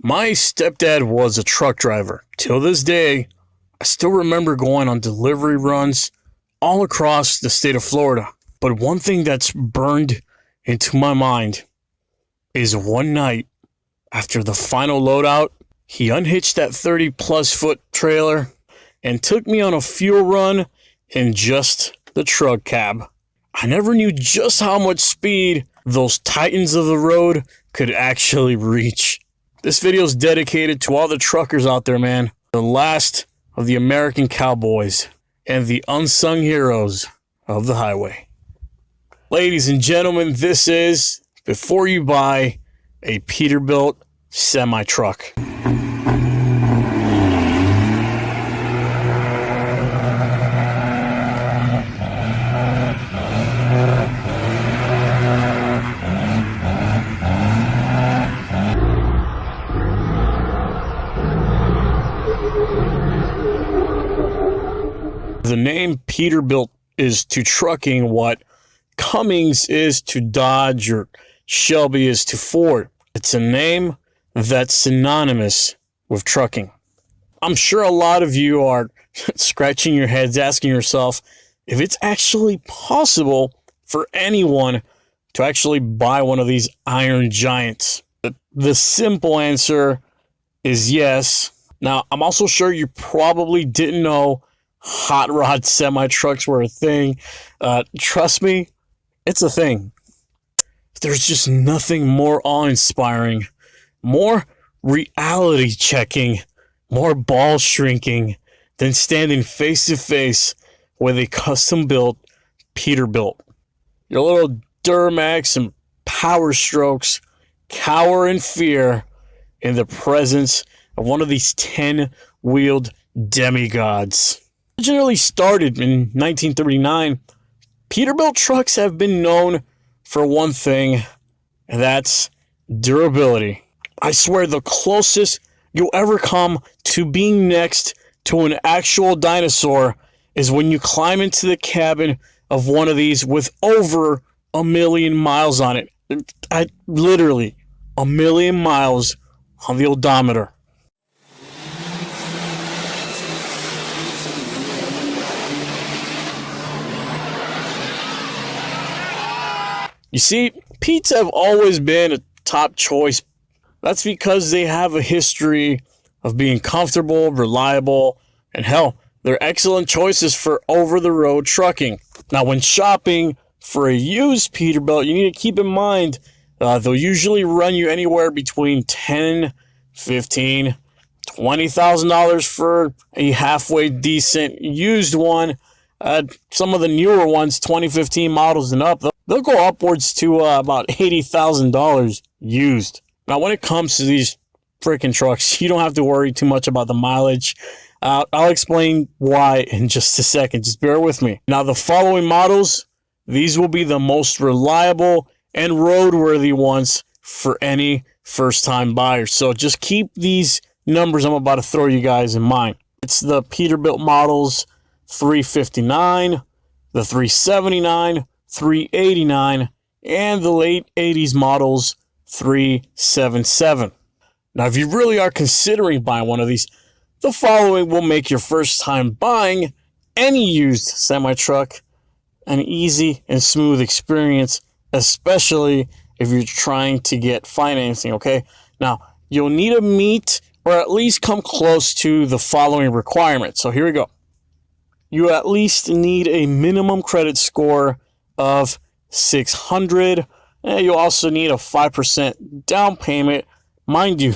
My stepdad was a truck driver. Till this day, I still remember going on delivery runs all across the state of Florida. But one thing that's burned into my mind is one night after the final loadout, he unhitched that 30+ foot trailer and took me on a fuel run in just the truck cab. I never knew just how much speed those titans of the road could actually reach. This video is dedicated to all the truckers out there, man. The last of the American cowboys and the unsung heroes of the highway. Ladies and gentlemen, this is before you buy a Peterbilt semi-truck. The name Peterbilt is to trucking what Cummings is to Dodge or Shelby is to Ford. It's a name that's synonymous with trucking. I'm sure a lot of you are scratching your heads asking yourself if it's actually possible for anyone to actually buy one of these iron giants. The simple answer is yes. Now, I'm also sure you probably didn't know hot rod semi-trucks were a thing. Trust me, it's a thing. There's just nothing more awe-inspiring, more reality checking, more ball shrinking than standing face to face with a custom-built Peterbilt. Your little duramax and power strokes cower in fear in the presence of one of these 10-wheeled demigods. Originally started in 1939, Peterbilt trucks have been known for one thing, and that's durability. I swear the closest you'll ever come to being next to an actual dinosaur is when you climb into the cabin of one of these with over 1 million miles on it. Literally 1 million miles on the odometer. You see, Pete's have always been a top choice. That's because they have a history of being comfortable, reliable, and hell, they're excellent choices for over-the-road trucking. Now, when shopping for a used Peterbilt, you need to keep in mind they'll usually run you anywhere between $10,000, $15,000, $20,000 for a halfway decent used one. Some of the newer ones, 2015 models and up, they'll go upwards to about $80,000 used. Now, when it comes to these freaking trucks, you don't have to worry too much about the mileage. I'll explain why in just a second. Just bear with me. Now, the following models, these will be the most reliable and roadworthy ones for any first-time buyers. So just keep these numbers I'm about to throw you guys in mind. It's the Peterbilt models 359, the 379, 389, and the late 80s models 377. Now, if you really are considering buying one of these, the following will make your first time buying any used semi-truck an easy and smooth experience, especially if you're trying to get financing, okay? Now, you'll need to meet or at least come close to the following requirements. So here we go. You at least need a minimum credit score of 600. And you also need a 5% down payment. Mind you,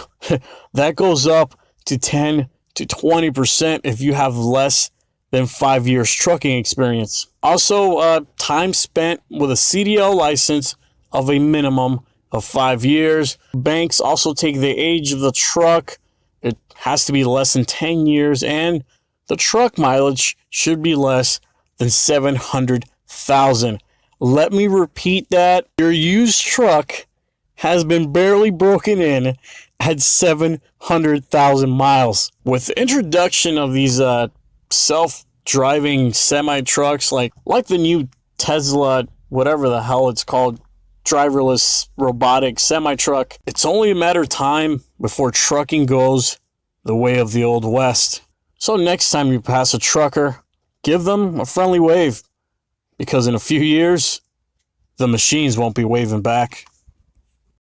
that goes up to 10 to 20% if you have less than 5 years trucking experience. Also, time spent with a CDL license of a minimum of 5 years. Banks also take the age of the truck. It has to be less than 10 years, and the truck mileage should be less than 700,000. Let me repeat that. Your used truck has been barely broken in at 700,000 miles. With the introduction of these self-driving semi-trucks like the new Tesla, whatever the hell it's called, driverless robotic semi-truck. It's only a matter of time before trucking goes the way of the Old West. So next time you pass a trucker, give them a friendly wave, because in a few years, the machines won't be waving back.